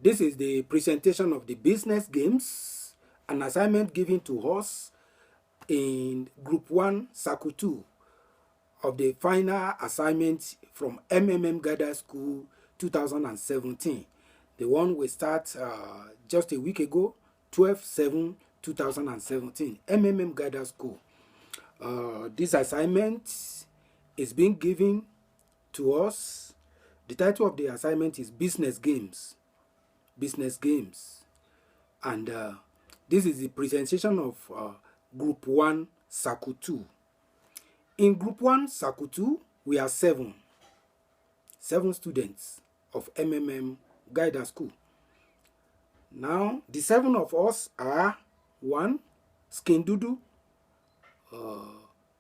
This is the presentation of the business games, an assignment given to us in Group 1, Circle 2 of the final assignment from MMM Guidance School 2017. The one we start just a week ago, 12/7/2017, MMM Guidance School. This assignment is being given to us. The title of the assignment is Business Games. Business Games. And this is the presentation of Group 1, Circle 2. In Group 1, Circle 2, we are seven students of MMM Guidance School. Now, the seven of us are 1. Skindudu,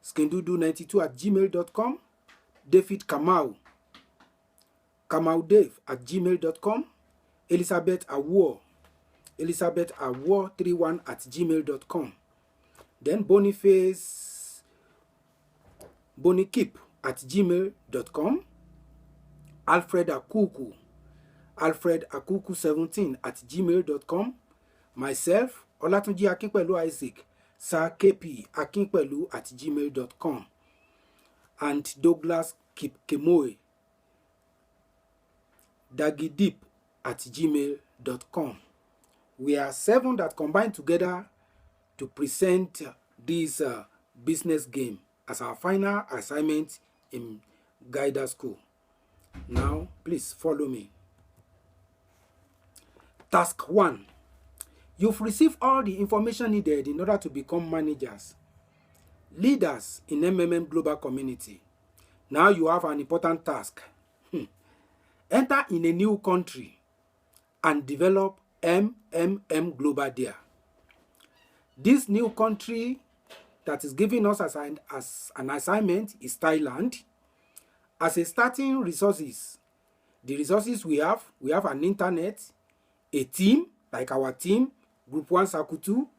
skindudu92@gmail.com. David Kamau, kamaudave@gmail.com. Elizabeth Awuor, elizabethawuor31@gmail.com. Then Boniface Bonikip@gmail.com. Alfred Akuku, alfredakuku17@gmail.com. Myself, Olatunji Akinpelu Isaac, sirkpakinpelu@gmail.com. And Douglas Kipkemoe, dagidip@gmail.com. We are seven that combine together to present this business game as our final assignment in Guidance School. Now, please follow me. Task 1. You've received all the information needed in order to become managers, leaders in MMM Global Community. Now you have an important task. Enter in a new country and develop MMM Global there. This new country that is giving us as an assignment is Thailand. As a starting resources, the resources we have an internet, a team, like our team, Group 1, Circle 2,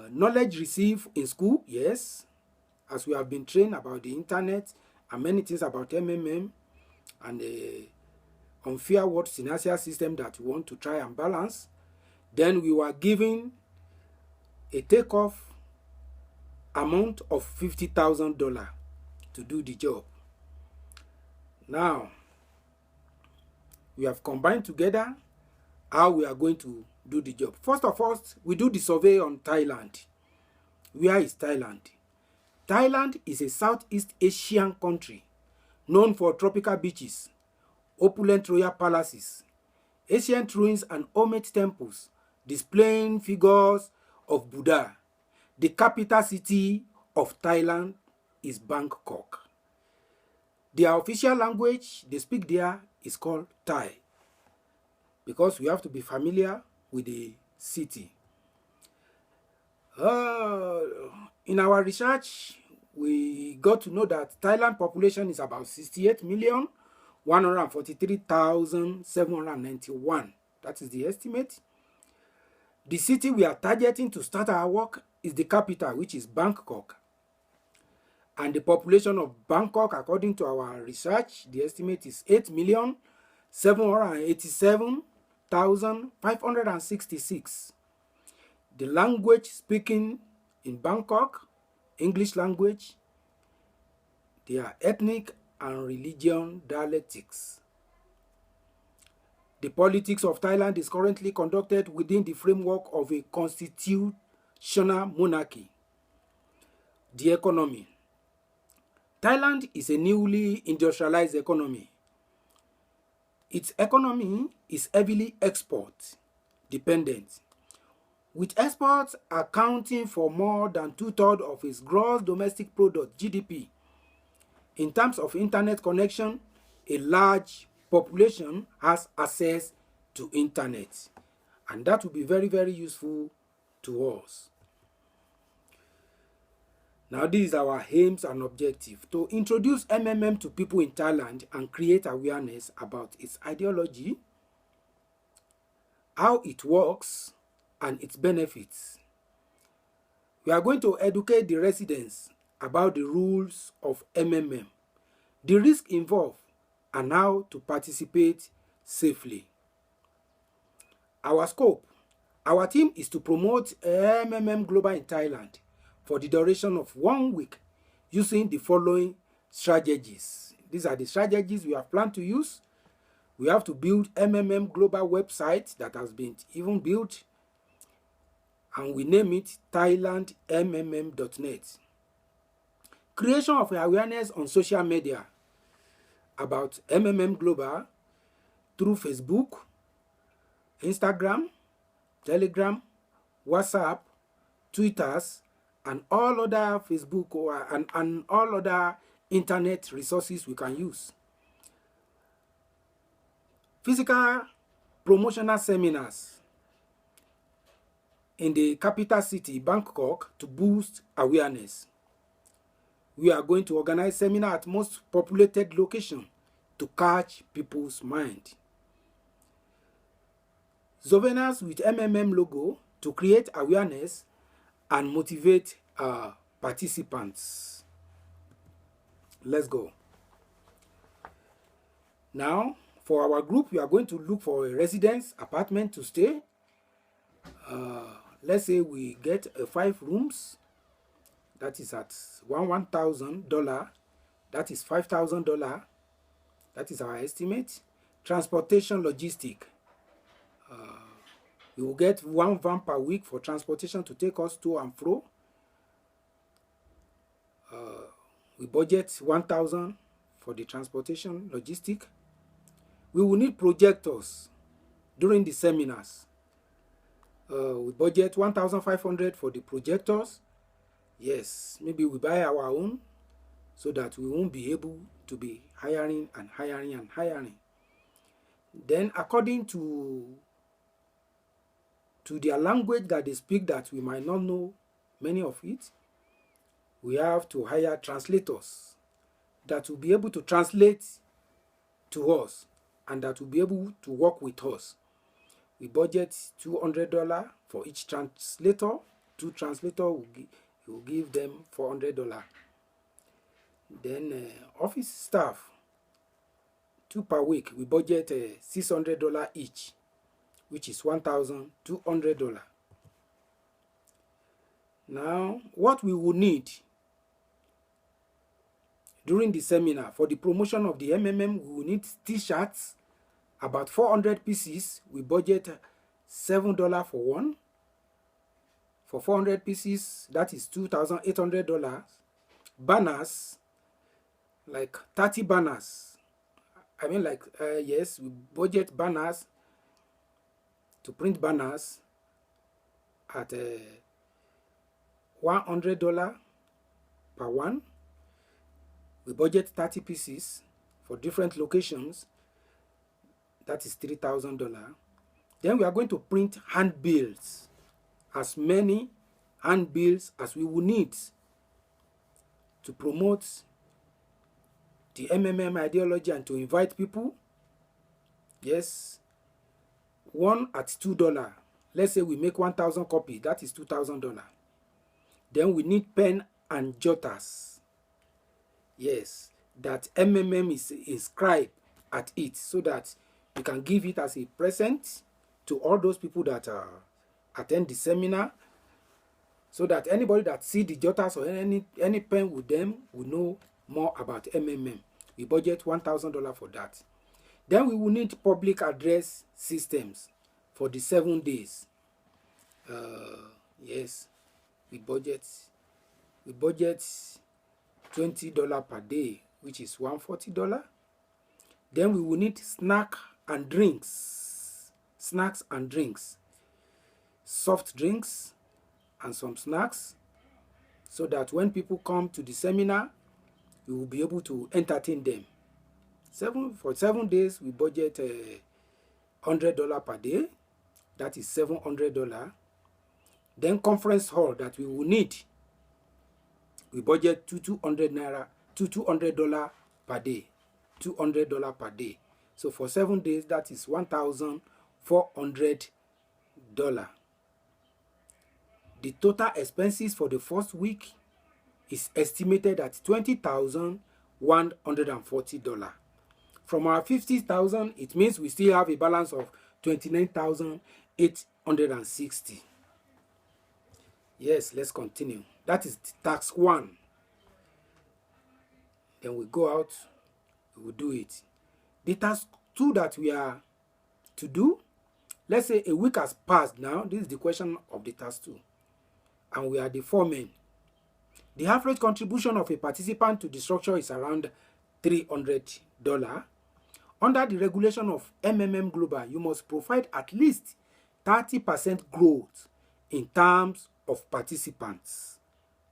knowledge received in school, yes, as we have been trained about the internet and many things about MMM and the unfair world financial system that we want to try and balance. Then we were given a takeoff amount of $50,000 to do the job. Now, we have combined together how we are going to do the job. First of all, we do the survey on Thailand. Where is Thailand? Thailand is a Southeast Asian country known for tropical beaches, opulent royal palaces, ancient ruins and homage temples displaying figures of Buddha. The capital city of Thailand is Bangkok. Their official language they speak there is called Thai, because we have to be familiar with the city. In our research, we got to know that Thailand population is about 68,143,791. That is the estimate. The city we are targeting to start our work is the capital, which is Bangkok. And the population of Bangkok, according to our research, the estimate is 8,787,566. The language speaking in Bangkok, English language, their ethnic and religion dialectics. The politics of Thailand is currently conducted within the framework of a constitutional monarchy. The economy. Thailand is a newly industrialized economy. Its economy is heavily export dependent, with exports accounting for more than 2/3 of its gross domestic product, GDP. In terms of internet connection, a large population has access to internet, and that will be very, very useful to us. Now, this is our aims and objective: to introduce MMM to people in Thailand and create awareness about its ideology, how it works, and its benefits. We are going to educate the residents about the rules of MMM, the risk involved, and how to participate safely. Our scope. Our team is to promote MMM Global in Thailand for the duration of 1 week using the following strategies. These are the strategies we have planned to use. We have to build MMM Global website that has been even built, and we name it thailandmmm.net. Creation of awareness on social media about MMM Global through Facebook, Instagram, Telegram, WhatsApp, Twitters, and all other Facebook and all other internet resources we can use. Physical promotional seminars in the capital city, Bangkok, to boost awareness. We are going to organize seminar at most populated location to catch people's mind. Souvenirs with MMM logo to create awareness and motivate participants. Let's go. Now, for our group, we are going to look for a residence apartment to stay. Let's say we get 5 rooms. That is at $1,000. That is $5,000. That is our estimate. Transportation logistic. We will get 1 van per week for transportation to take us to and fro. We budget 1,000 for the transportation logistic. We will need projectors during the seminars. We budget 1,500 for the projectors. Yes, maybe we buy our own so that we won't be able to be hiring and hiring and hiring. Then according to their language that they speak that we might not know many of it, we have to hire translators that will be able to translate to us and that will be able to work with us. We budget $200 for each translator. 2 translators will give them $400. Then office staff, 2 per week, we budget $600 each, which is $1,200. Now, what we will need during the seminar for the promotion of the MMM, we will need t-shirts, about 400 pieces. We budget $7 for one. For 400 pieces, that is $2,800. Banners, like 30 banners. I mean, like, yes, we budget banners, to print banners at $100 per one. We budget 30 pieces for different locations. That is $3,000. Then we are going to print handbills, as many handbills as we will need to promote the MMM ideology and to invite people. Yes, one at $2. Let's say we make 1,000 copies, that is $2,000. Then we need pen and jotters. Yes, that MMM is inscribed at it so that we can give it as a present to all those people that attend the seminar, so that anybody that see the jotters or any pen with them will know more about MMM. We budget $1,000 for that. Then we will need public address systems for the 7 days. Yes, we budget $20 per day, which is $140. Then we will need snacks and drinks, soft drinks and some snacks, so that when people come to the seminar, we will be able to entertain them. For 7 days, we budget $100 per day. That is $700. Then conference hall that we will need, we budget $200 per day. $200 per day. So for 7 days, that is $1,400. The total expenses for the first week is estimated at $20,140. From our $50,000, it means we still have a balance of $29,000 860. Yes, let's continue. That is task 1. Then we go out, we will do it. The task 2 that we are to do, let's say a week has passed now. This is the question of the task 2. And we are the foremen. The average contribution of a participant to the structure is around $300. Under the regulation of MMM Global, you must provide at least 30% growth in terms of participants'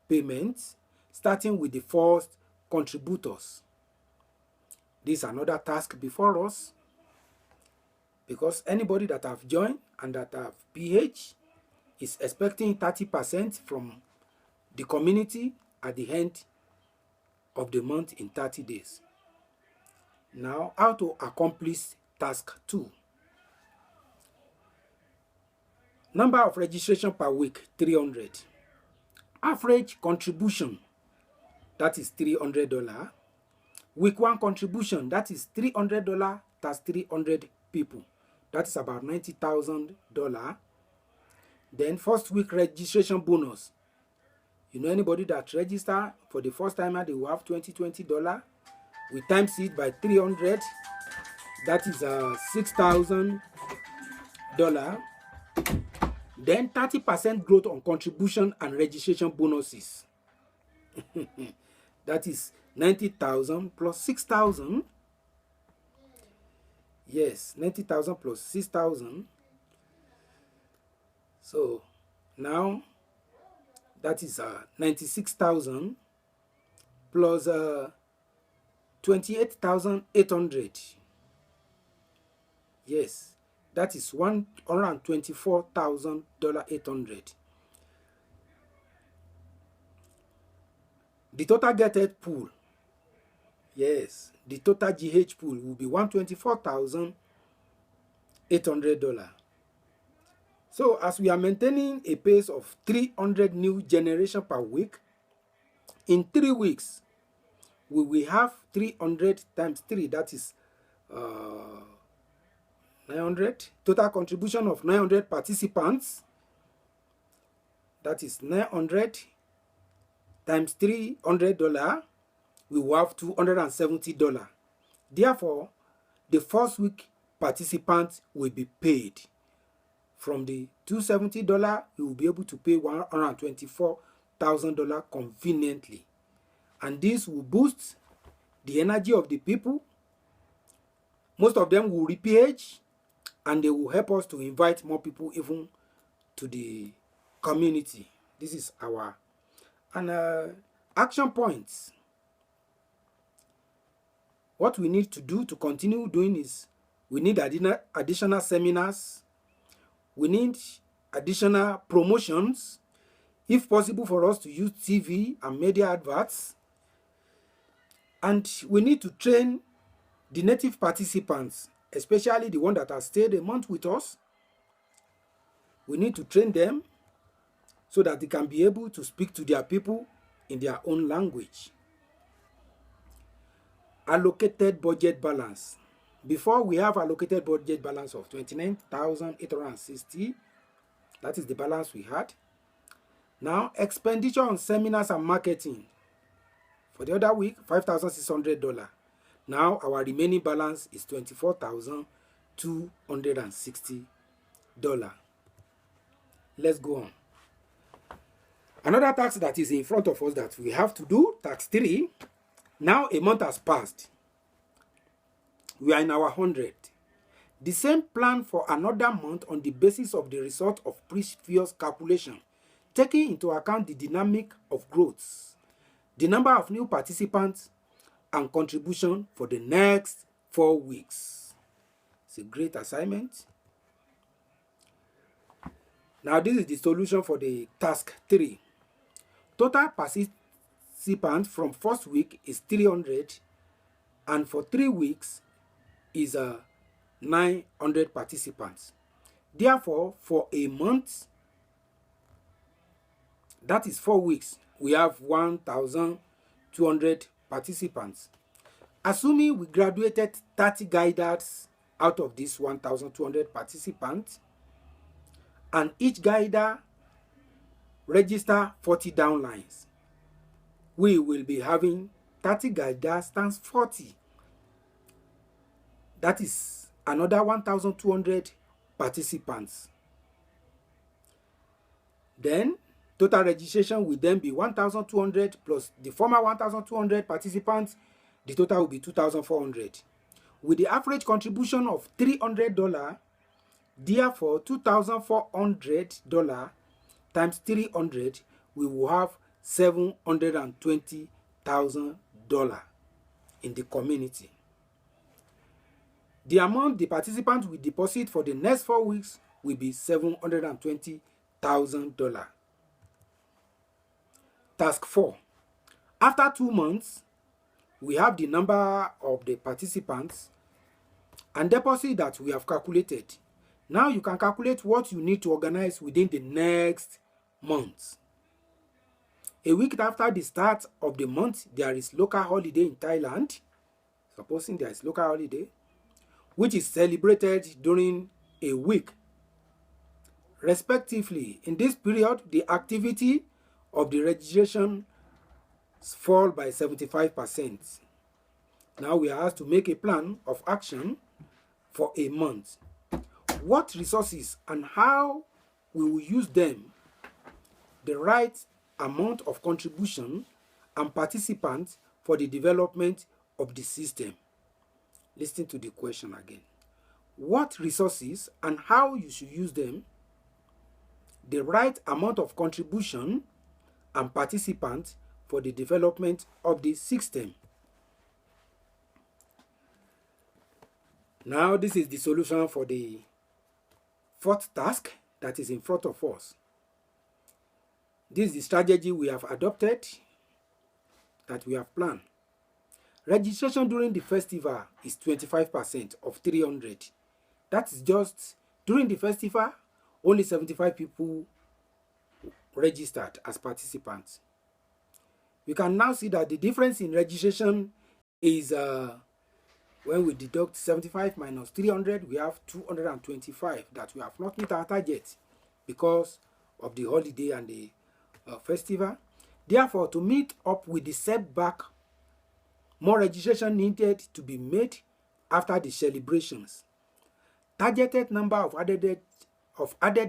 payments, starting with the first contributors. This is another task before us, because anybody that have joined and that have PH is expecting 30% from the community at the end of the month in 30 days. Now, how to accomplish task 2. Number of registration per week, 300. Average contribution, that is $300. Week 1 contribution, that is $300 plus 300 people. That is about $90,000. Then first week registration bonus. You know, anybody that register for the first time, they will have $20. We times it by 300. That is $6,000. Then 30% growth on contribution and registration bonuses. That is 90,000 plus 6,000. Yes, 90,000 plus 6,000. So now that is 96,000 plus 28,800. Yes, that is $124,800. The total gated pool, yes, the total GH pool will be $124,800. So as we are maintaining a pace of 300 new generation per week, in 3 weeks, we will have 300 times 3, that is 900. Total contribution of 900 participants, that is 900 times $300, we will have $270. Therefore, the first week participants will be paid. From the $270, we will be able to pay $124,000 conveniently. And this will boost the energy of the people. Most of them will re-PH, and they will help us to invite more people even to the community. This is our action points. What we need to do to continue doing is we need additional seminars. We need additional promotions, if possible for us to use TV and media adverts. And we need to train the native participants, especially the ones that have stayed a month with us. We need to train them so that they can be able to speak to their people in their own language. Allocated budget balance. Before, we have allocated budget balance of 29,860. That is the balance we had. Now, expenditure on seminars and marketing. For the other week, $5,600. Now, our remaining balance is $24,260. Let's go on. Another task that is in front of us that we have to do, task 3. Now a month has passed. We are in our 100th. The same plan for another month on the basis of the result of previous calculation, taking into account the dynamic of growth, the number of new participants, and contribution for the next 4 weeks. It's a great assignment. Now this is the solution for the task 3. Total participants from first week is 300, and for 3 weeks is 900 participants. Therefore, for a month, that is 4 weeks, we have 1,200 participants. Assuming we graduated 30 guiders out of these 1,200 participants, and each guider register 40 downlines. We will be having 30 guiders times 40. That is another 1,200 participants. Then total registration will then be 1,200 plus the former 1,200 participants. The total will be 2,400. With the average contribution of $300, therefore $2,400 times 300, we will have $720,000 in the community. The amount the participants will deposit for the next 4 weeks will be $720,000. Task 4. After 2 months, we have the number of the participants and deposit that we have calculated. Now you can calculate what you need to organize within the next month. A week after the start of the month, there is local holiday in Thailand. Supposing there is local holiday, which is celebrated during a week. Respectively, in this period, the activity of the registration fall by 75%. Now we are asked to make a plan of action for a month. What resources and how we will use them, the right amount of contribution and participants for the development of the system. Listen to the question again. What resources and how you should use them, the right amount of contribution and participants for the development of the system. Now this is the solution for the fourth task that is in front of us. This is the strategy we have adopted, that we have planned. Registration during the festival is 25% of 300. That is just during the festival, only 75 people registered as participants. We can now see that the difference in registration is when we deduct 75 minus 300, we have 225 that we have not met our target because of the holiday and the festival. Therefore, to meet up with the setback, more registration needed to be made after the celebrations. Targeted number of added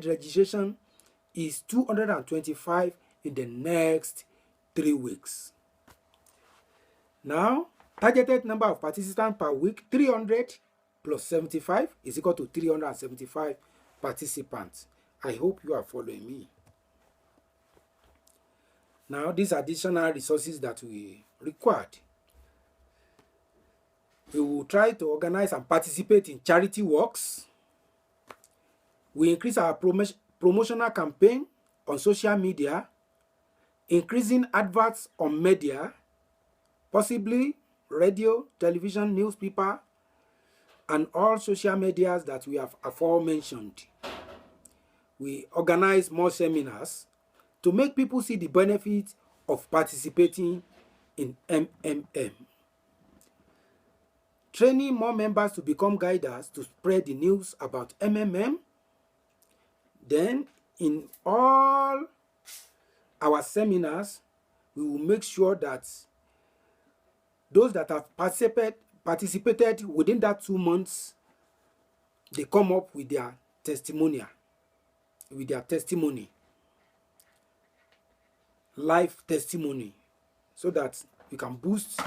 registration is 225 in the next 3 weeks. Now, targeted number of participants per week, 300 plus 75 is equal to 375 participants. I hope you are following me. Now, these additional resources that we required. We will try to organize and participate in charity works. We increase our promotional campaign on social media, increasing adverts on media, possibly radio, television, newspaper, and all social medias that we have aforementioned. We organize more seminars to make people see the benefits of participating in MMM. Training more members to become guiders to spread the news about MMM. Then, in all our seminars, we will make sure that those that have participated within that 2 months, they come up with their testimony, life testimony, so that we can boost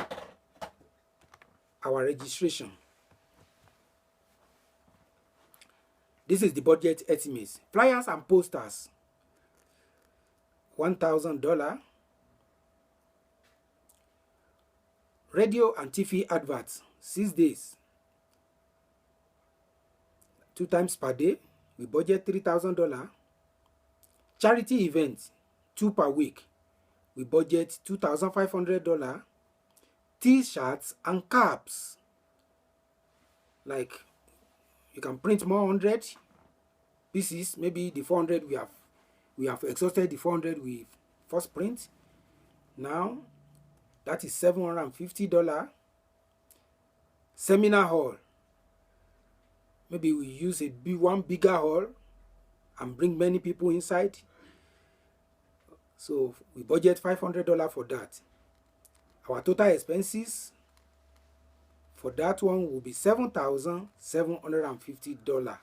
our registration. This is the budget estimates. Flyers and posters, $1,000. Radio and TV adverts, 6 days, 2 times per day. We budget $3,000. Charity events, 2 per week. We budget $2,500. T-shirts and caps. Like, you can print more 100 pieces. Maybe the 400 we have exhausted the 400 we first print. Now that is $750. Seminar hall. Maybe we use one bigger hall and bring many people inside. So we budget $500 for that. Our total expenses for that one will be $7,750.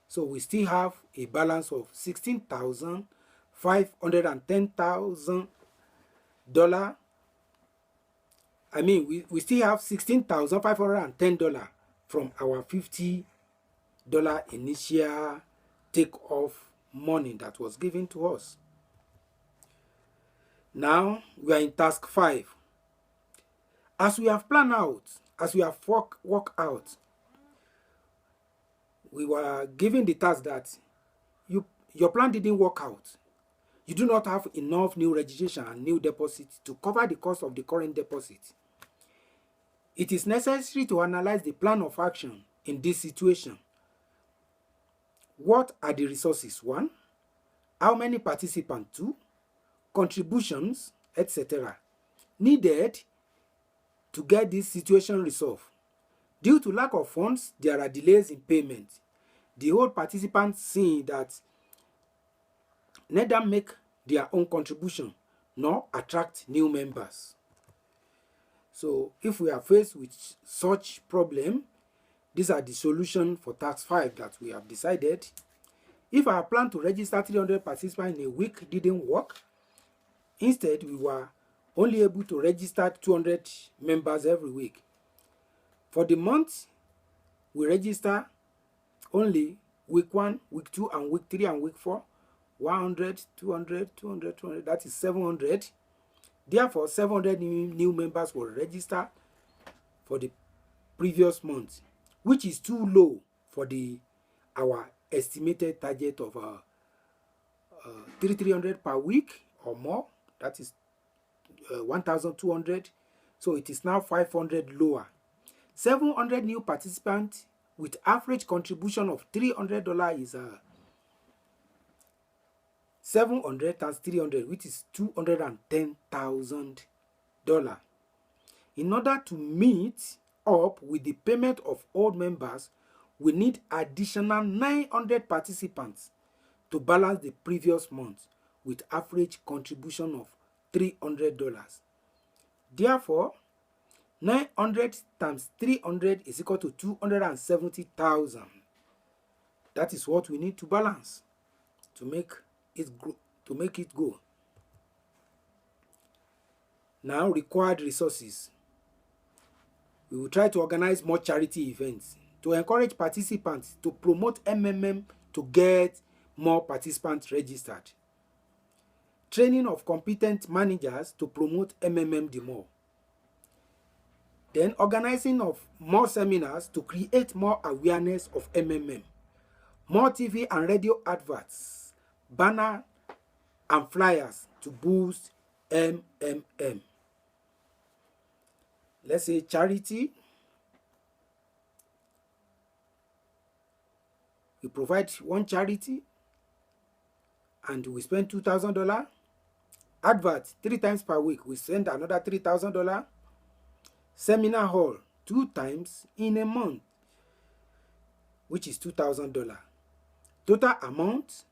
So we still have a balance of $16,510,000. We still have $16,510 from our $50 initial take-off money that was given to us. Now we are in task 5. As we have planned out, as we have worked out, we were given the task that your plan didn't work out. You do not have enough new registration and new deposits to cover the cost of the current deposit. It is necessary to analyze the plan of action in this situation. What are the resources? 1. How many participants? 2. Contributions, etc. needed to get this situation resolved. Due to lack of funds, there are delays in payment. The old participants see that neither make their own contribution nor attract new members. So if we are faced with such problem, these are the solution for task 5 that we have decided. If our plan to register 300 participants in a week didn't work, instead we were only able to register 200 members every week. For the month, we register only week 1, week 2, and week 3, and week 4. 100, 200, 200, 200, that is 700. Therefore, 700 new members were registered for the previous month, which is too low for our estimated target of 300 per week or more. That is 1,200. So it is now 500 lower. 700 new participants with average contribution of $300 is 700 times 300, which is $210,000. In order to meet up with the payment of old members, we need additional 900 participants to balance the previous month with average contribution of $300. Therefore, 900 times 300 is equal to 270,000. That is what we need to balance to make it go. Now, required resources. We will try to organize more charity events to encourage participants to promote MMM to get more participants registered. Training of competent managers to promote MMM the more. Then organizing of more seminars to create more awareness of MMM. More TV and radio adverts, banner and flyers to boost MMM. Let's say charity. We provide one charity and we spend $2,000. Advert 3 times per week, we send another $3,000. Seminar hall 2 times in a month, which is $2,000. Total amount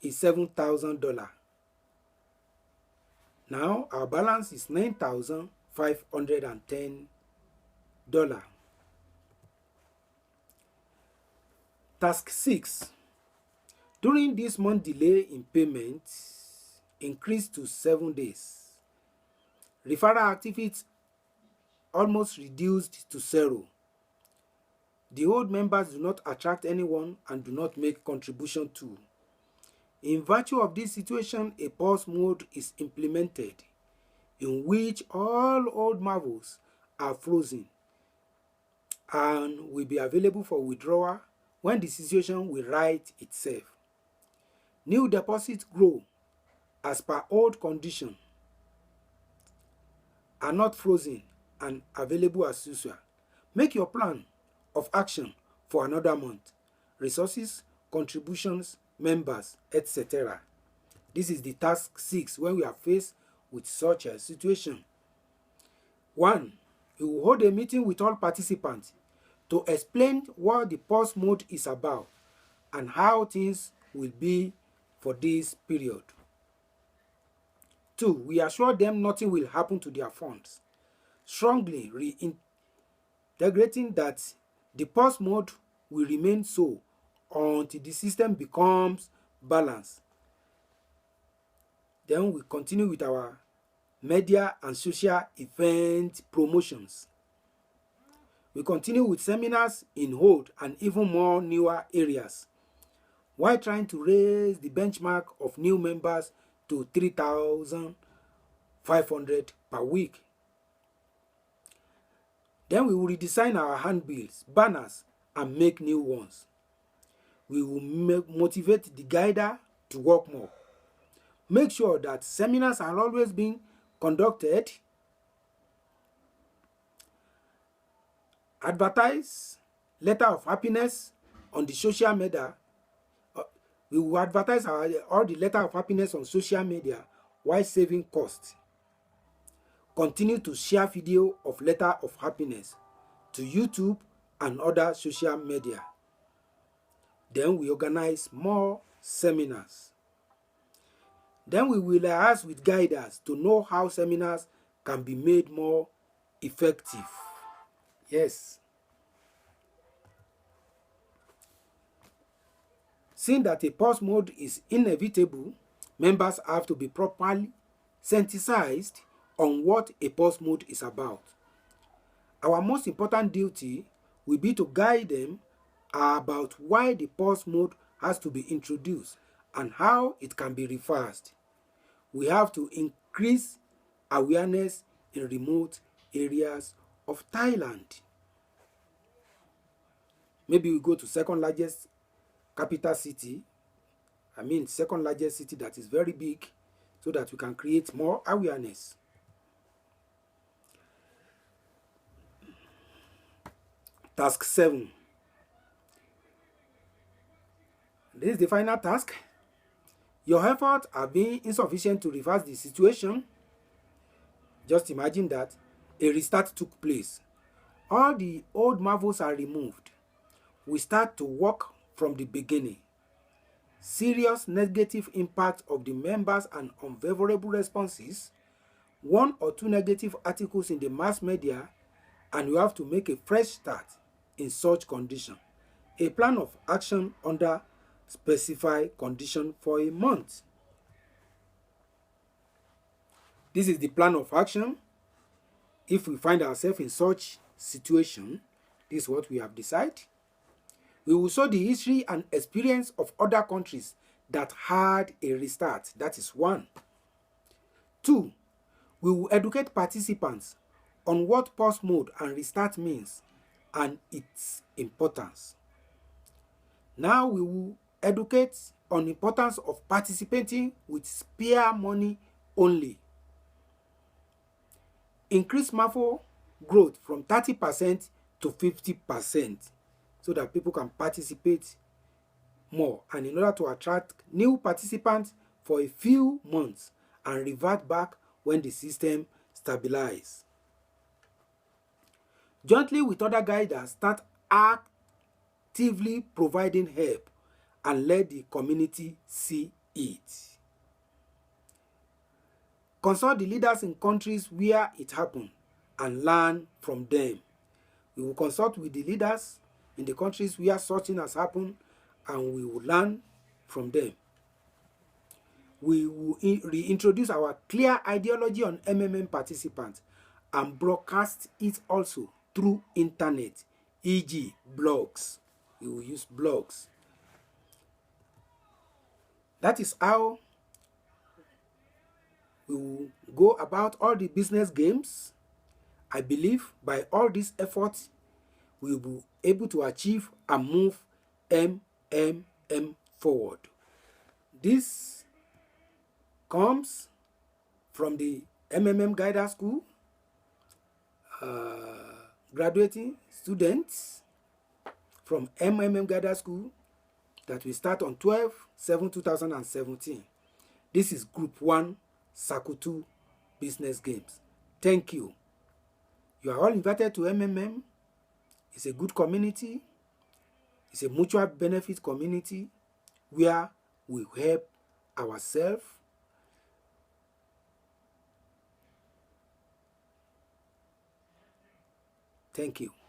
is $7,000. Now our balance is $9,510. Task 6. During this month, delay in payment increased to 7 days. Referral activities almost reduced to 0. The old members do not attract anyone and do not make contribution to. In virtue of this situation, a pause mode is implemented in which all old marvels are frozen and will be available for withdrawal when the situation will right itself. New deposits grow as per old condition, are not frozen and available as usual. Make your plan of action for another month. Resources, contributions, members, etc. This is the task 6 when we are faced with such a situation. 1. You will hold a meeting with all participants to explain what the pause mode is about and how things will be for this period. 2. We assure them nothing will happen to their funds, strongly reintegrating that the pause mode will remain so until the system becomes balanced. Then we continue with our media and social event promotions. We continue with seminars in old and even more newer areas, while trying to raise the benchmark of new members to 3,500 per week. Then we will redesign our handbills, banners, and make new ones. We will motivate the guider to work more. Make sure that seminars are always being conducted. Advertise letter of happiness on the social media. We will advertise all the letter of happiness on social media while saving costs. Continue to share video of letter of happiness to YouTube and other social media. Then we organize more seminars. Then we will liaise with guiders to know how seminars can be made more effective. Yes. Seeing that a pause mode is inevitable, members have to be properly sensitized on what a pause mode is about. Our most important duty will be to guide them about why the pause mode has to be introduced and how it can be reversed. We have to increase awareness in remote areas of Thailand. Maybe we go to second largest capital city, second largest city that is very big, so that we can create more awareness. Task 7. This is the final task. Your efforts are being insufficient to reverse the situation. Just imagine that a restart took place. All the old marvels are removed. We start to work from the beginning. Serious negative impact of the members and unfavorable responses, 1 or 2 negative articles in the mass media, and you have to make a fresh start in such condition. A plan of action under specified condition for a month. This is the plan of action. If we find ourselves in such situation, this is what we have decided. We will show the history and experience of other countries that had a restart. That is 1. 2. We will educate participants on what pause mode and restart means and its importance. Now we will educate on the importance of participating with spare money only. Increase MAFO growth from 30% to 50% so that people can participate more, and in order to attract new participants for a few months and revert back when the system stabilizes. Jointly with other guiders, start actively providing help and let the community see it. Consult the leaders in countries where it happened and learn from them. We will consult with the leaders in the countries where such thing has happened and we will learn from them. We will reintroduce our clear ideology on MMM participants and broadcast it also through internet, e.g. blogs. We will use blogs. That is how we will go about all the business games. I believe by all these efforts, we will be able to achieve and move MMM forward. This comes from the MMM Guider School, graduating students from MMM Guider School that will start on 12/7/2017. This is Group 1 Circle 2 Business Games. Thank you. You are all invited to MMM. It's a good community. It's a mutual benefit community where will help ourselves. Thank you.